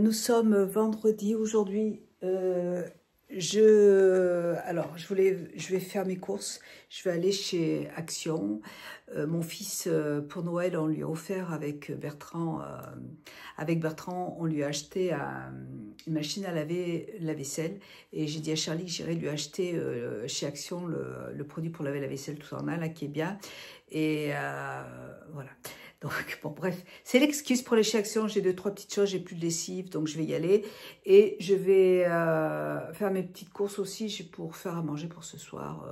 nous sommes vendredi aujourd'hui. Je vais faire mes courses. Je vais aller chez Action. Mon fils, pour Noël, on lui a offert avec Bertrand, on lui a acheté une machine à laver la vaisselle. Et j'ai dit à Charlie que j'irais lui acheter chez Action le produit pour laver la vaisselle tout en un, là, qui est bien. Et voilà. Donc, bon, bref, c'est l'excuse pour aller chez Action. J'ai 2-3 petites choses, j'ai plus de lessive, donc je vais y aller. Et je vais faire mes petites courses aussi pour faire à manger pour ce soir.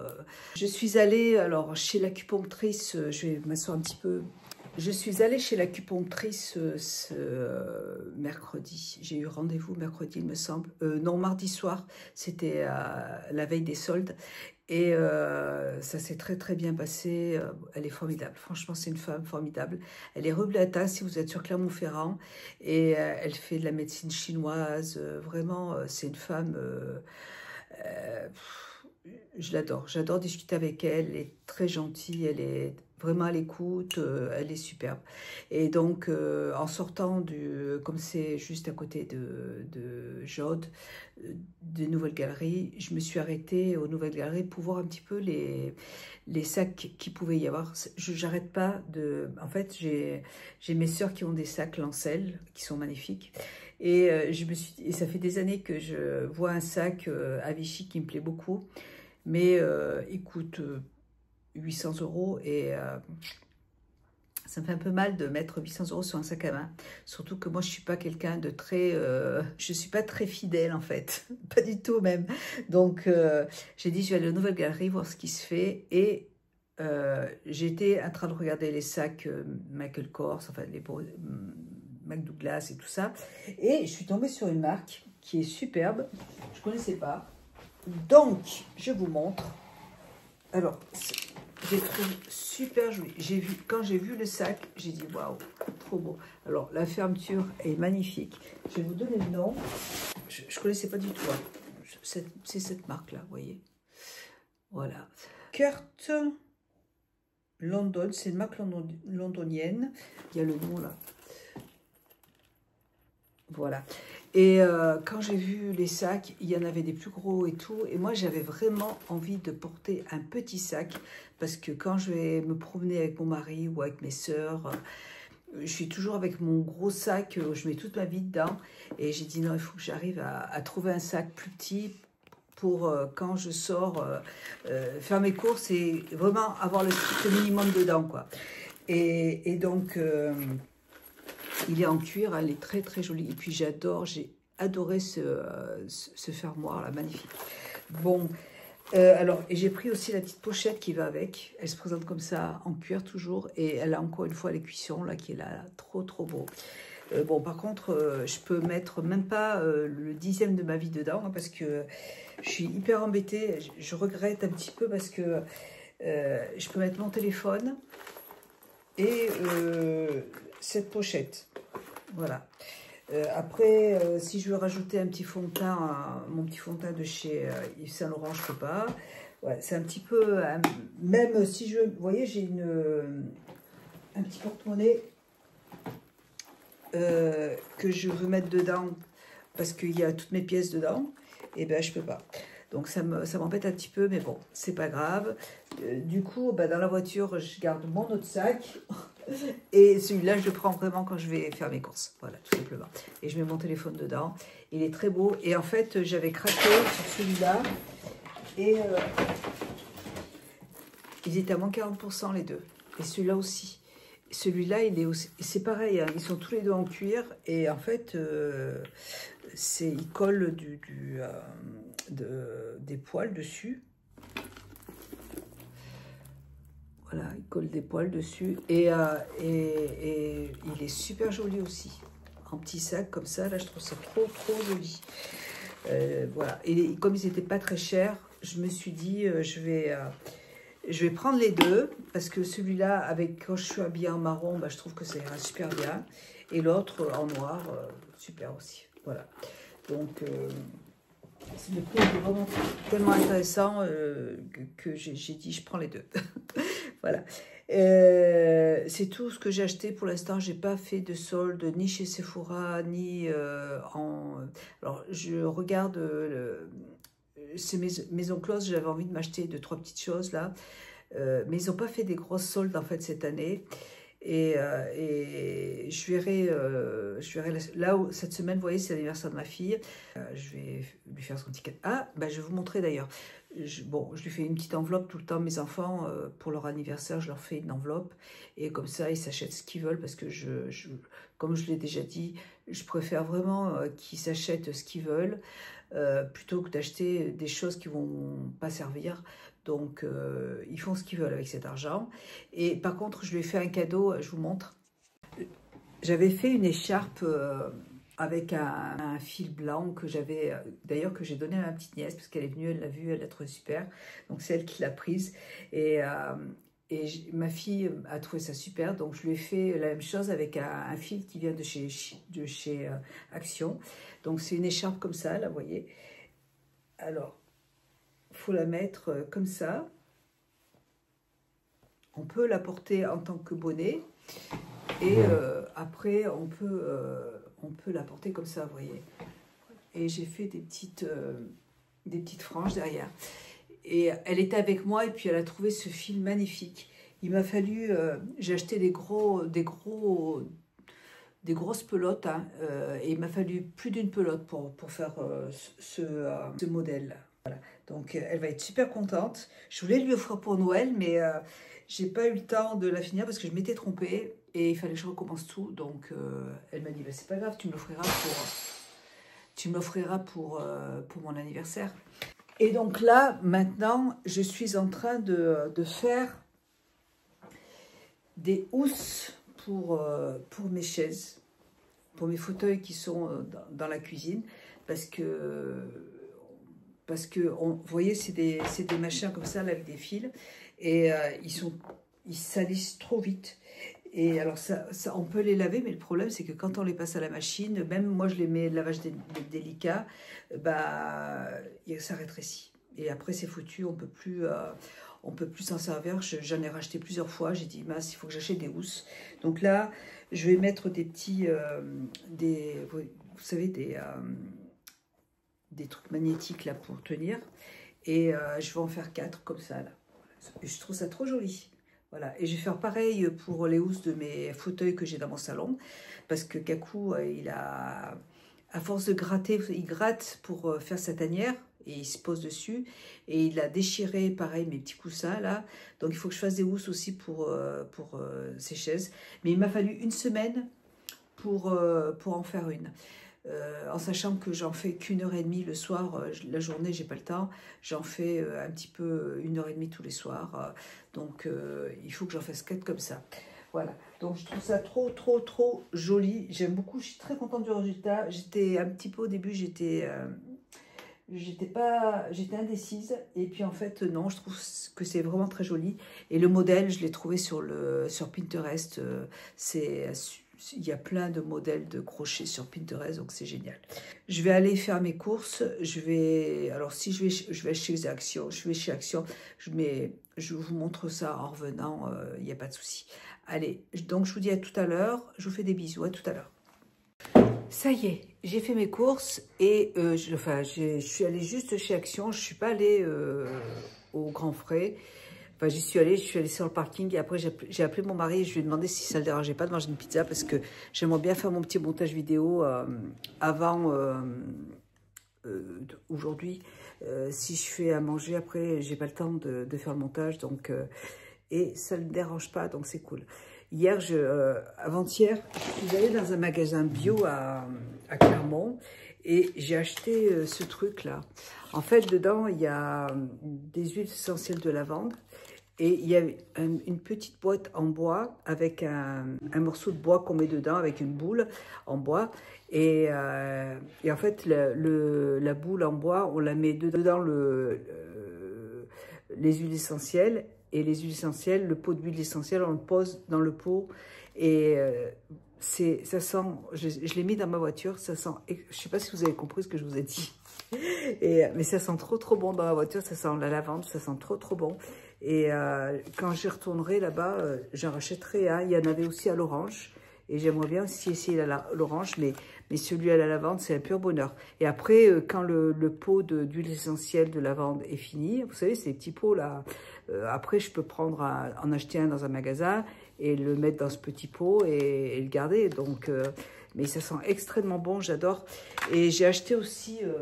Je suis allée, alors, chez l'acupunctrice, je vais m'asseoir un petit peu. Je suis allée chez l'acupunctrice ce mercredi. J'ai eu rendez-vous mercredi, il me semble. Non, mardi soir, c'était la veille des soldes. Et ça s'est très très bien passé. Elle est formidable. Franchement, c'est une femme formidable. Elle est rue Blatin, si vous êtes sur Clermont-Ferrand. Et elle fait de la médecine chinoise. Vraiment, c'est une femme... je l'adore. J'adore discuter avec elle. Elle est très gentille. Elle est vraiment à l'écoute. Elle est superbe. Et donc, en sortant comme c'est juste à côté de Jaude, des Nouvelles Galeries, je me suis arrêtée aux Nouvelles Galeries pour voir un petit peu les sacs qu'il pouvait y avoir. J'arrête pas de... En fait, j'ai mes sœurs qui ont des sacs Lancel qui sont magnifiques. Et, et ça fait des années que je vois un sac à Vichy qui me plaît beaucoup. Mais il coûte 800 € et ça me fait un peu mal de mettre 800 € sur un sac à main. Surtout que moi, je ne suis pas quelqu'un de très... je ne suis pas très fidèle, en fait. Pas du tout, même. Donc, j'ai dit, je vais aller aux Nouvelles Galeries, voir ce qui se fait. Et j'étais en train de regarder les sacs Michael Kors, enfin, les McDouglas et tout ça. Et je suis tombée sur une marque qui est superbe. Je ne connaissais pas. Donc, je vous montre. Alors, j'ai trouvé super joli. Quand j'ai vu le sac, j'ai dit waouh, trop beau. Alors, la fermeture est magnifique. Je vais vous donner le nom. Je ne connaissais pas du tout. Hein. C'est cette marque-là, vous voyez. Voilà. Kurt London, c'est une marque londonienne. Il y a le nom là. Voilà. Et quand j'ai vu les sacs, il y en avait des plus gros et tout. Et moi, j'avais vraiment envie de porter un petit sac. Parce que quand je vais me promener avec mon mari ou avec mes sœurs, je suis toujours avec mon gros sac où je mets toute ma vie dedans. Et j'ai dit non, il faut que j'arrive à trouver un sac plus petit pour quand je sors, faire mes courses et vraiment avoir le strict minimum dedans, quoi. Et donc... il est en cuir, elle est très très jolie. Et puis j'ai adoré ce fermoir là, magnifique. Bon, alors, et j'ai pris aussi la petite pochette qui va avec. Elle se présente comme ça, en cuir toujours. Et elle a encore une fois les cuissons là, qui est là, trop trop beau. Bon, par contre, je peux mettre même pas le 10e de ma vie dedans, hein, parce que je suis hyper embêtée. Je regrette un petit peu parce que je peux mettre mon téléphone et cette pochette. Voilà. Après, si je veux rajouter un petit fond de teint, mon petit fond de teint de chez Yves Saint Laurent, je ne peux pas. Ouais, c'est un petit peu... même si je... Vous voyez, j'ai un petit porte-monnaie que je veux mettre dedans parce qu'il y a toutes mes pièces dedans. Et bien, je ne peux pas. Donc, ça m'embête un petit peu, mais bon, c'est pas grave. Du coup, bah, dans la voiture, je garde mon autre sac. Et celui-là, je le prends vraiment quand je vais faire mes courses. Voilà, tout simplement. Et je mets mon téléphone dedans. Il est très beau. Et en fait, j'avais craqué sur celui-là. Et ils étaient à moins 40% les deux. Et celui-là aussi. Celui-là, il est aussi... C'est pareil, hein, ils sont tous les deux en cuir. Et en fait, il colle des poils dessus. Voilà, il colle des poils dessus. Et il est super joli aussi. En petit sac comme ça, là, je trouve ça trop, trop joli. Voilà. Et comme ils n'étaient pas très chers, je me suis dit, je vais prendre les deux. Parce que celui-là, quand je suis habillée en marron, bah, je trouve que ça ira super bien. Et l'autre, en noir, super aussi. Voilà. Donc... le prix est vraiment tellement intéressant que j'ai dit je prends les deux. Voilà. C'est tout ce que j'ai acheté pour l'instant. J'ai pas fait de solde ni chez Sephora ni Alors je regarde ces maisons closes. J'avais envie de m'acheter 2-3 petites choses là, mais ils n'ont pas fait des grosses soldes en fait cette année. Et je verrai là où cette semaine, vous voyez, c'est l'anniversaire de ma fille. Je vais lui faire son petit cadeau. Ah, bah, je vais vous montrer d'ailleurs. Bon, je lui fais une petite enveloppe tout le temps. Mes enfants, pour leur anniversaire, je leur fais une enveloppe. Et comme ça, ils s'achètent ce qu'ils veulent parce que comme je l'ai déjà dit, je préfère vraiment qu'ils s'achètent ce qu'ils veulent plutôt que d'acheter des choses qui vont pas servir. Donc, ils font ce qu'ils veulent avec cet argent. Et par contre, je lui ai fait un cadeau, je vous montre. J'avais fait une écharpe avec un fil blanc que j'avais, d'ailleurs, que j'ai donné à ma petite nièce, parce qu'elle est venue, elle l'a vu, elle l'a trouvé super. Donc, c'est elle qui l'a prise. Et ma fille a trouvé ça super. Donc, je lui ai fait la même chose avec un fil qui vient de chez Action. Donc, c'est une écharpe comme ça, là, vous voyez. Alors, il faut la mettre comme ça. On peut la porter en tant que bonnet. Et après, on peut la porter comme ça, vous voyez. Et j'ai fait des petites franges derrière. Et elle était avec moi et puis elle a trouvé ce fil magnifique. Il m'a fallu... j'ai acheté des grosses pelotes. Hein, et il m'a fallu plus d'une pelote pour faire ce modèle. Voilà. Donc, elle va être super contente. Je voulais lui offrir pour Noël, mais j'ai pas eu le temps de la finir parce que je m'étais trompée et il fallait que je recommence tout. Donc, elle m'a dit, bah, c'est pas grave, tu me l'offriras pour mon anniversaire. Et donc là, maintenant, je suis en train de faire des housses pour mes chaises, pour mes fauteuils qui sont dans la cuisine, parce que vous voyez, c'est des machins comme ça, là, avec des fils, et ils salissent trop vite. Et alors, ça, on peut les laver, mais le problème, c'est que quand on les passe à la machine, même moi, je les mets lavage délicat, bah, ça rétrécit. Et après, c'est foutu, on peut plus s'en servir. J'en ai racheté plusieurs fois. J'ai dit, mince, il faut que j'achète des housses. Donc là, je vais mettre des petits, vous savez, des trucs magnétiques là pour tenir. Et je vais en faire 4 comme ça, là. Je trouve ça trop joli. Voilà, et je vais faire pareil pour les housses de mes fauteuils que j'ai dans mon salon, parce que Kakou, à force de gratter, il gratte pour faire sa tanière, et il se pose dessus, et il a déchiré, pareil, mes petits coussins, là, donc il faut que je fasse des housses aussi pour ces chaises, mais il m'a fallu une semaine pour en faire une. En sachant que j'en fais qu'1h30 le soir, la journée j'ai pas le temps, j'en fais un petit peu 1h30 tous les soirs, donc il faut que j'en fasse 4 comme ça. Voilà, donc je trouve ça trop joli, j'aime beaucoup, je suis très contente du résultat. J'étais un petit peu au début, j'étais indécise, et puis en fait non, je trouve que c'est vraiment très joli, et le modèle je l'ai trouvé sur Pinterest, il y a plein de modèles de crochets sur Pinterest, donc c'est génial. Je vais aller faire mes courses. Alors si je vais chez Action, je vous montre ça en revenant, il n'y a pas de souci. Allez, donc je vous dis à tout à l'heure. Je vous fais des bisous, à tout à l'heure. Ça y est, j'ai fait mes courses et je suis allée juste chez Action. Je ne suis pas allée au Grand Frais. Enfin, je suis allée sur le parking et après j'ai appelé mon mari et je lui ai demandé si ça ne le dérangeait pas de manger une pizza parce que j'aimerais bien faire mon petit montage vidéo avant aujourd'hui. Si je fais à manger, après j'ai pas le temps de faire le montage, donc et ça ne me dérange pas, donc c'est cool. Hier, avant-hier, je suis allée dans un magasin bio à Clermont et j'ai acheté ce truc-là. En fait, dedans, il y a des huiles essentielles de lavande et il y a une petite boîte en bois avec un morceau de bois qu'on met dedans avec une boule en bois. Et en fait, la boule en bois, on la met dedans les huiles essentielles. Et les huiles essentielles, le pot d'huile essentielle, on le pose dans le pot. Et ça sent, je l'ai mis dans ma voiture, ça sent, je ne sais pas si vous avez compris ce que je vous ai dit. Mais ça sent trop bon dans ma voiture, ça sent la lavande, ça sent trop bon. Et quand j'y retournerai là-bas, j'en rachèterai un. Il y en avait aussi à l'orange. Et j'aimerais bien aussi essayer l'orange, mais celui à la lavande, c'est un pur bonheur. Et après, quand le pot d'huile essentielle de lavande est fini, vous savez, ces petits pots là, après je peux prendre en acheter un dans un magasin et le mettre dans ce petit pot et le garder. Donc, mais ça sent extrêmement bon, j'adore. Et j'ai acheté aussi, alors,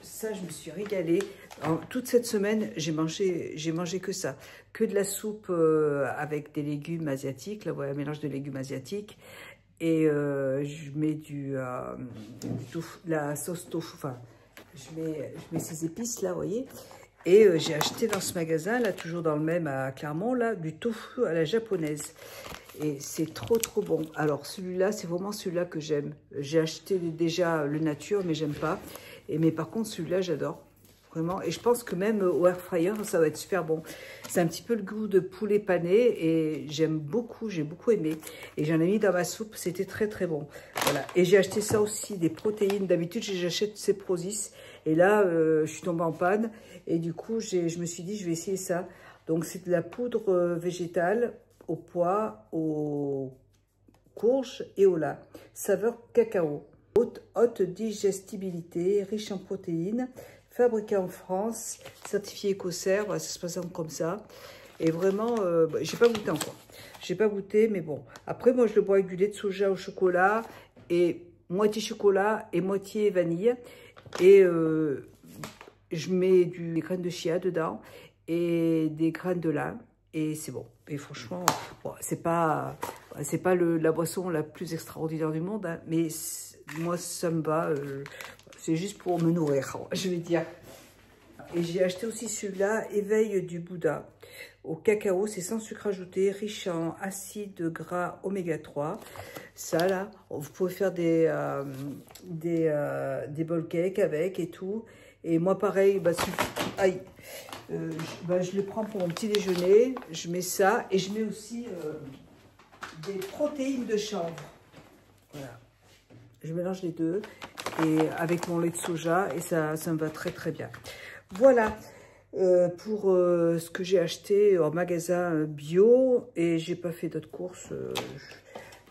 ça je me suis régalée. Toute cette semaine, j'ai mangé que ça. Que de la soupe avec des légumes asiatiques, là, voilà, un mélange de légumes asiatiques. Et je mets la sauce tofu, enfin, je mets ces épices là, vous voyez. Et j'ai acheté dans ce magasin, là, toujours dans le même à Clermont, là, du tofu à la japonaise. Et c'est trop bon. Alors celui-là, c'est vraiment celui-là que j'aime. J'ai acheté déjà le nature, mais j'aime pas. Mais par contre, celui-là, j'adore. Vraiment. Et je pense que même au air fryer, ça va être super bon. C'est un petit peu le goût de poulet pané et j'aime beaucoup, j'ai beaucoup aimé. Et j'en ai mis dans ma soupe, c'était très bon. Voilà. Et j'ai acheté ça aussi, des protéines. D'habitude, j'achète ces Prozis. Et là, je suis tombée en panne. Et du coup, je me suis dit, je vais essayer ça. Donc, c'est de la poudre végétale au pois, aux courges et au lin. Saveur cacao. Haute digestibilité, riche en protéines. Fabriqué en France, certifié écossaire, voilà, ça se présente comme ça. Et vraiment, j'ai pas goûté encore. J'ai pas goûté, mais bon. Après, moi, je le bois avec du lait de soja au chocolat, et moitié chocolat et moitié vanille. Et je mets des graines de chia dedans et des graines de lin. Et c'est bon. Et franchement, bon, c'est pas la boisson la plus extraordinaire du monde, hein, mais moi, ça me va. C'est juste pour me nourrir, je vais dire. Et j'ai acheté aussi celui-là, Éveil du Bouddha, au cacao. C'est sans sucre ajouté, riche en acides gras oméga 3. Ça, là, vous pouvez faire des bowl cakes avec et tout. Et moi, pareil, je le prends pour mon petit déjeuner. Je mets ça et je mets aussi des protéines de chanvre. Voilà. Je mélange les deux et avec mon lait de soja et ça me va très bien. Voilà pour ce que j'ai acheté en magasin bio et j'ai pas fait d'autres courses.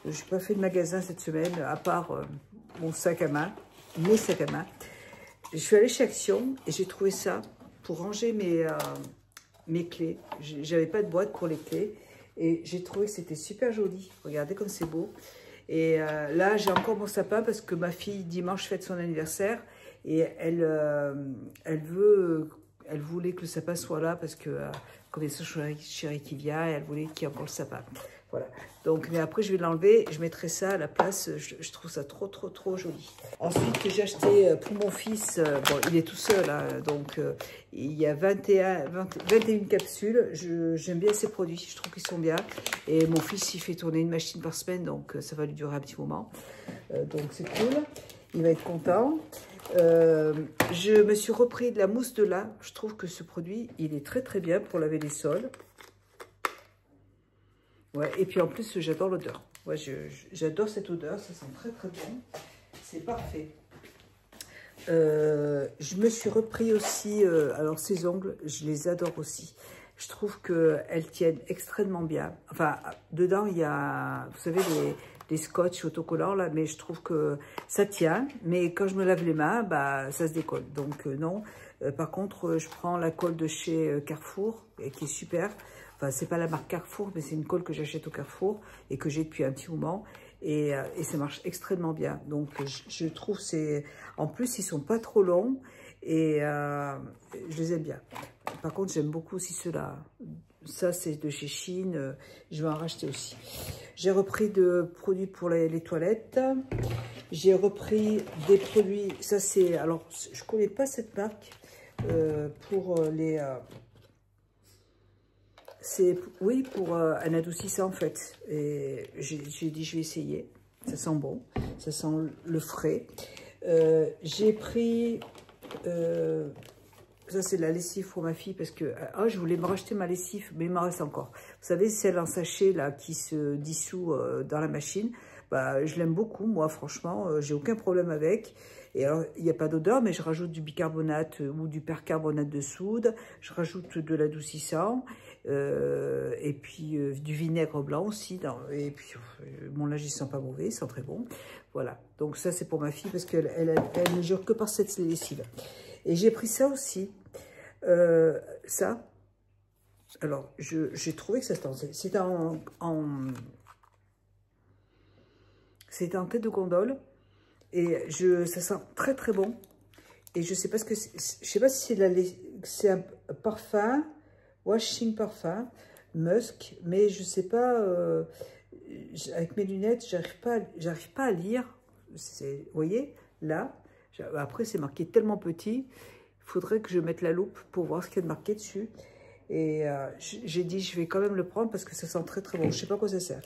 J'ai pas fait de magasin cette semaine à part mon sac à main, mes sacs à main. Je suis allée chez Action et j'ai trouvé ça pour ranger mes clés. J'avais pas de boîte pour les clés et j'ai trouvé que c'était super joli. Regardez comme c'est beau. Et là, j'ai encore mon sapin parce que ma fille, dimanche, fête son anniversaire. Et elle voulait que le sapin soit là parce que, comme il y a son chéri qui vient, elle voulait qu'il y ait encore le sapin. Voilà. Donc, mais après, je vais l'enlever. Je mettrai ça à la place. Je trouve ça trop joli. Ensuite, j'ai acheté pour mon fils. Bon, il est tout seul. Hein, donc, il y a 21 capsules. J'aime bien ces produits. Je trouve qu'ils sont bien. Et mon fils, il fait tourner une machine par semaine. Donc, ça va lui durer un petit moment. Donc, c'est cool. Il va être content. Je me suis repris de la mousse de lin. Je trouve que ce produit, il est très bien pour laver les sols. Ouais, et puis en plus, j'adore l'odeur. Ouais, j'adore cette odeur, ça sent très bon. C'est parfait. Je me suis repris aussi, alors ces ongles, je les adore aussi. Je trouve qu'elles tiennent extrêmement bien. Enfin, dedans, il y a, vous savez, des scotch autocollants, là, mais je trouve que ça tient. Mais quand je me lave les mains, bah, ça se décolle. Donc, non. Par contre, je prends la colle de chez Carrefour, qui est super. Enfin, c'est pas la marque Carrefour, mais c'est une colle que j'achète au Carrefour et que j'ai depuis un petit moment. Et ça marche extrêmement bien. Donc, je trouve c'est... En plus, ils sont pas trop longs et je les aime bien. Par contre, j'aime beaucoup aussi ceux-là. Ça, c'est de chez Chine. Je vais en racheter aussi. J'ai repris des produits pour les toilettes. J'ai repris des produits... Ça, c'est... Alors, je connais pas cette marque pour les... C'est, oui, pour un adoucissant en fait. Et j'ai dit, je vais essayer. Ça sent bon. Ça sent le frais. J'ai pris... ça, c'est la lessive pour ma fille parce que... je voulais me racheter ma lessive, mais il m'en reste encore. Vous savez, celle en sachet là qui se dissout dans la machine. Bah, je l'aime beaucoup, moi, franchement, j'ai aucun problème avec. Et alors, il n'y a pas d'odeur, mais je rajoute du bicarbonate ou du percarbonate de soude. Je rajoute de l'adoucissant et puis du vinaigre blanc aussi. Et puis, mon linge, il sent pas mauvais, il sent très bon. Voilà, donc ça, c'est pour ma fille parce qu'elle elle ne jure que par cette lessive. Et j'ai pris ça aussi. Ça, alors, j'ai trouvé que ça c'était c'était en tête de gondole. Et ça sent très très bon. Et je sais pas ce que je sais pas si c'est un parfum, washing parfum, musk, mais je sais pas, avec mes lunettes, j'arrive pas à lire. Vous voyez, là, après c'est marqué tellement petit, il faudrait que je mette la loupe pour voir ce qu'il y a de marqué dessus. Et j'ai dit, je vais quand même le prendre parce que ça sent très très bon. Je sais pas à quoi ça sert.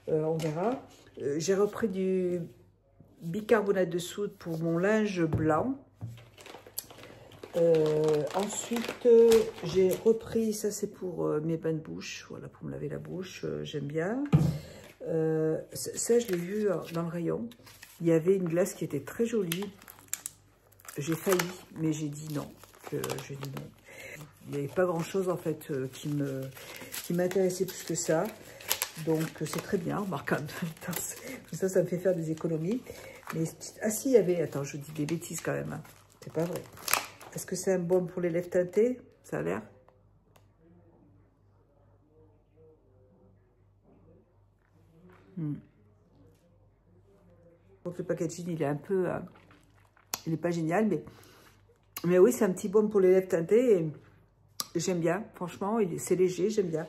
On verra. J'ai repris du bicarbonate de soude pour mon linge blanc. Ensuite, j'ai repris, ça c'est pour mes bains de bouche, voilà, pour me laver la bouche, j'aime bien. Ça, je l'ai vu dans le rayon. Il y avait une glace qui était très jolie. J'ai failli, mais j'ai dit non. J'ai dit non. Il n'y avait pas grand chose en fait qui m'intéressait plus que ça. Donc c'est très bien, remarquable. Ça me fait faire des économies. Mais, ah si, il y avait, attends, je dis des bêtises quand même. Hein. C'est pas vrai. Est-ce que c'est un baume pour les lèvres teintées? Ça a l'air. Donc le packaging, il est un peu... il n'est pas génial, mais oui, c'est un petit baume pour les lèvres teintées. J'aime bien, franchement, c'est léger, j'aime bien.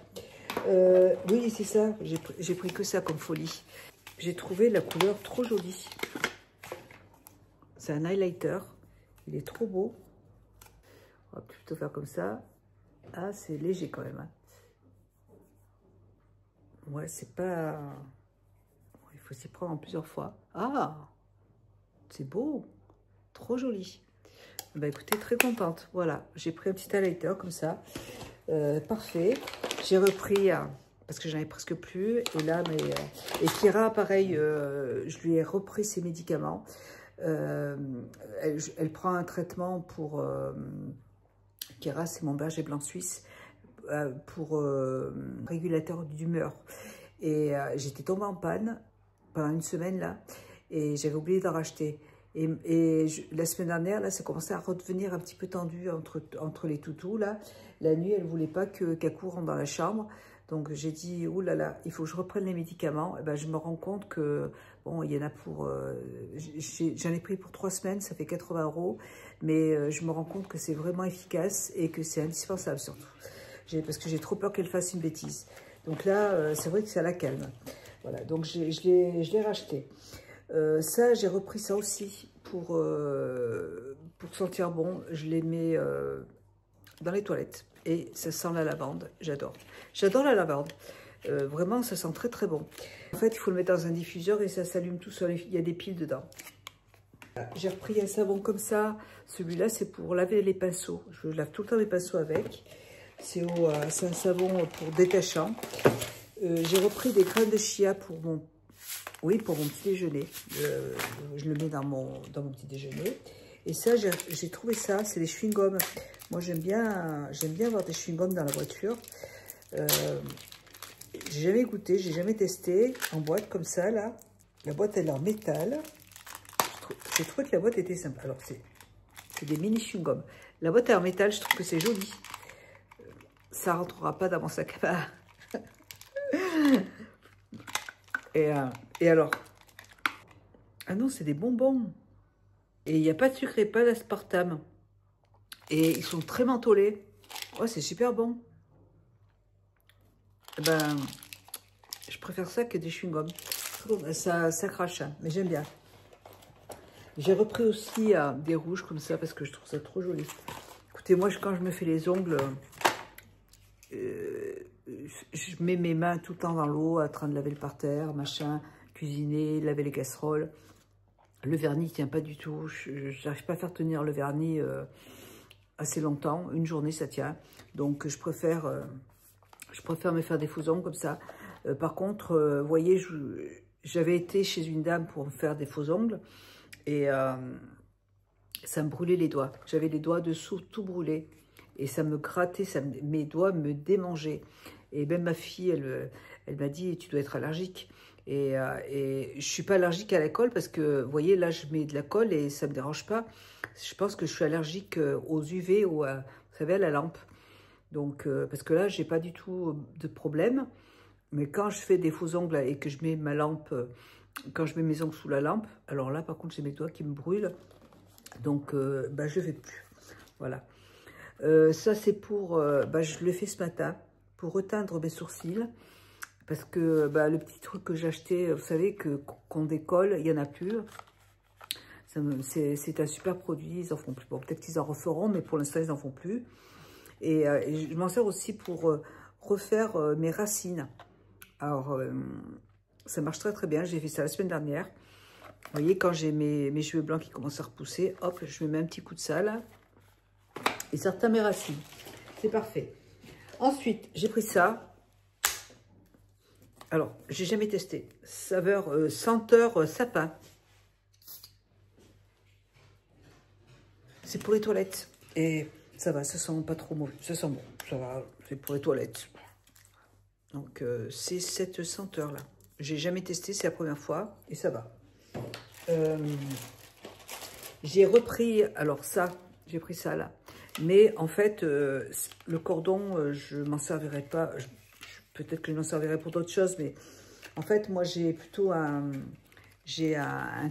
Oui, c'est ça, j'ai pris que ça comme folie. J'ai trouvé la couleur trop jolie. C'est un highlighter, il est trop beau. On va plutôt faire comme ça. Ah, c'est léger quand même. Hein. Ouais, c'est pas... Il faut s'y prendre en plusieurs fois. Ah, c'est beau, trop joli. Bah écoutez, très contente. Voilà, j'ai pris un petit highlighter comme ça. Parfait. J'ai repris, parce que j'en avais presque plus. Et là, et Kira, pareil, je lui ai repris ses médicaments. Elle prend un traitement pour... Kira, c'est mon berger blanc suisse, pour régulateur d'humeur. Et j'étais tombée en panne pendant une semaine, là, et j'avais oublié d'en racheter. La semaine dernière, là, ça commençait à redevenir un petit peu tendu entre les toutous, là. La nuit, elle ne voulait pas qu'elle court dans la chambre. Donc, j'ai dit, oh là là, il faut que je reprenne les médicaments. Et ben, je me rends compte que, bon, il y en a pour... j'en ai pris pour 3 semaines, ça fait 80 €. Mais je me rends compte que c'est vraiment efficace et que c'est indispensable, surtout. Parce que j'ai trop peur qu'elle fasse une bêtise. Donc là, c'est vrai que ça la calme. Voilà, donc je l'ai racheté. Ça, j'ai repris ça aussi pour sentir bon. Je les mets dans les toilettes et ça sent la lavande. J'adore. J'adore la lavande. Vraiment, ça sent très très bon. En fait, il faut le mettre dans un diffuseur et ça s'allume tout seul. Il y a des piles dedans. J'ai repris un savon comme ça. Celui-là, c'est pour laver les pinceaux. Je lave tout le temps les pinceaux avec. C'est un savon pour détachant. J'ai repris des graines de chia pour mon petit déjeuner. Je le mets dans mon petit déjeuner. Et ça, j'ai trouvé ça, c'est des chewing-gums. Moi, j'aime bien avoir des chewing-gums dans la voiture. J'ai jamais goûté, j'ai jamais testé en boîte comme ça, là. La boîte, elle est en métal. J'ai trouvé que la boîte était sympa. Alors, c'est des mini chewing-gums. La boîte est en métal, je trouve que c'est joli. Ça ne rentrera pas dans mon sac à main. Et alors, ah non, c'est des bonbons. Et il n'y a pas de sucre et pas d'aspartame. Et ils sont très mentholés. Oh, c'est super bon. Ben, je préfère ça que des chewing-gums. Ça crache, hein, mais j'aime bien. J'ai repris aussi des rouges comme ça parce que je trouve ça trop joli. Écoutez, moi, quand je me fais les ongles, je mets mes mains tout le temps dans l'eau, en train de laver le parterre, machin, cuisiner, laver les casseroles. Le vernis ne tient pas du tout. Je n'arrive pas à faire tenir le vernis assez longtemps. Une journée, ça tient. Donc, je préfère me faire des faux ongles comme ça. Par contre, vous voyez, j'avais été chez une dame pour me faire des faux ongles et ça me brûlait les doigts. J'avais les doigts dessous tout brûlés et ça me grattait, mes doigts me démangeaient. Et même ma fille, elle m'a dit, tu dois être allergique. Et je ne suis pas allergique à la colle parce que, vous voyez, là, je mets de la colle et ça ne me dérange pas. Je pense que je suis allergique aux UV ou, vous savez, à la lampe. Donc, parce que là, je n'ai pas du tout de problème. Mais quand je fais des faux ongles et que je mets ma lampe, quand je mets mes ongles sous la lampe, alors là, par contre, j'ai mes doigts qui me brûlent. Donc, bah, je ne fais plus. Voilà. Ça, c'est pour... bah, je le fais ce matin pour reteindre mes sourcils. Parce que bah, le petit truc que j'ai acheté, vous savez, qu'on décolle, il n'y en a plus. C'est un super produit, ils en font plus. Bon, peut-être qu'ils en referont, mais pour l'instant, ils n'en font plus. Et je m'en sers aussi pour refaire mes racines. Alors, ça marche très très bien. J'ai fait ça la semaine dernière. Vous voyez, quand j'ai mes cheveux blancs qui commencent à repousser, hop, je me mets un petit coup de ça là. Et ça retient mes racines. C'est parfait. Ensuite, j'ai pris ça. Alors, j'ai jamais testé. Saveur, senteur sapin. C'est pour les toilettes. Et ça va, ça sent pas trop mauvais. Ça sent bon. Ça va, c'est pour les toilettes. Donc, c'est cette senteur-là. J'ai jamais testé, c'est la première fois. Et ça va. J'ai repris, alors ça, j'ai pris ça là. Mais en fait, le cordon, je m'en servirai pas. Peut-être que je m'en servirai pour d'autres choses, mais en fait, moi, j'ai plutôt un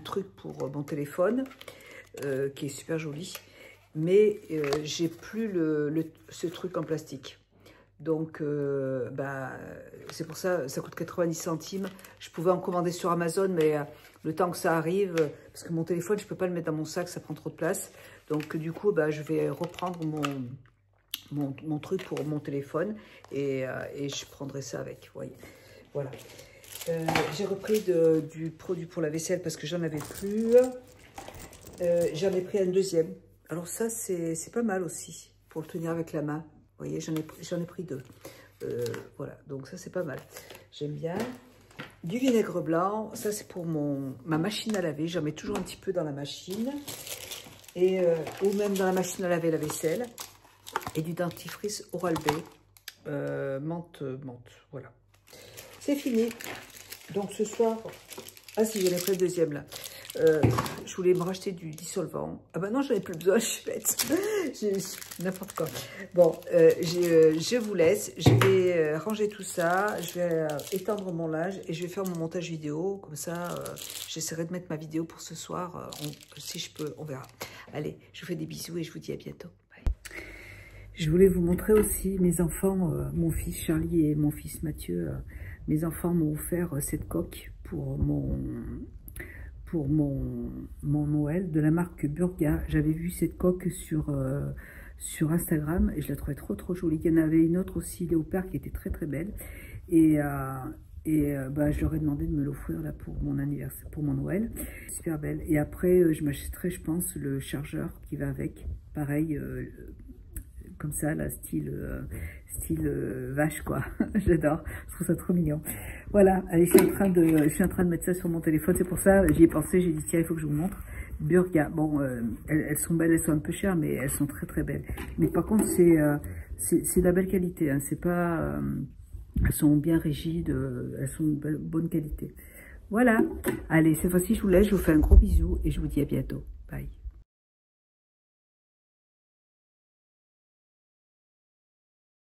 truc pour mon téléphone qui est super joli. Mais j'ai plus ce truc en plastique. Donc, bah, c'est pour ça, ça coûte 90 centimes. Je pouvais en commander sur Amazon, mais le temps que ça arrive, parce que mon téléphone, je ne peux pas le mettre dans mon sac, ça prend trop de place. Donc, du coup, bah, je vais reprendre mon truc pour mon téléphone et je prendrai ça avec, vous voyez. Voilà. J'ai repris du produit pour la vaisselle parce que j'en avais plus. J'en ai pris un deuxième. Alors ça, c'est pas mal aussi, pour le tenir avec la main. Vous voyez, j'en ai pris deux. Voilà, donc ça, c'est pas mal. J'aime bien. Du vinaigre blanc, ça, c'est pour ma machine à laver. J'en mets toujours un petit peu dans la machine. Ou même dans la machine à laver la vaisselle. Et du dentifrice Oral-B. Menthe, voilà. C'est fini. Donc, ce soir... Ah si, j'en ai pris le deuxième, là. Je voulais me racheter du dissolvant. Ah bah non, j'en ai plus besoin, je suis bête. N'importe quoi. Bon, je vous laisse. Je vais ranger tout ça. Je vais étendre mon linge et je vais faire mon montage vidéo. Comme ça, j'essaierai de mettre ma vidéo pour ce soir. Si je peux, on verra. Allez, je vous fais des bisous et je vous dis à bientôt. Bye. Je voulais vous montrer aussi mes enfants, mon fils Charlie et mon fils Mathieu. Mes enfants m'ont offert cette coque pour mon Noël de la marque Burga. J'avais vu cette coque sur Instagram et je la trouvais trop jolie. Il y en avait une autre aussi, léopard, qui était très belle. Et bah, je leur ai demandé de me l'offrir là pour mon anniversaire, pour mon Noël. Super belle. Et après, je m'achèterai, je pense, le chargeur qui va avec. Pareil, comme ça, là, style vache, quoi. J'adore, je trouve ça trop mignon. Voilà, allez, je suis en train de mettre ça sur mon téléphone, c'est pour ça, j'y ai pensé, j'ai dit, tiens, il faut que je vous montre. Burga, bon, elles sont belles, elles sont un peu chères, mais elles sont très belles. Mais par contre, c'est de la belle qualité, hein, c'est pas... elles sont bien rigides, elles sont de bonne qualité. Voilà, allez, cette fois-ci, je vous laisse, je vous fais un gros bisou et je vous dis à bientôt. Bye.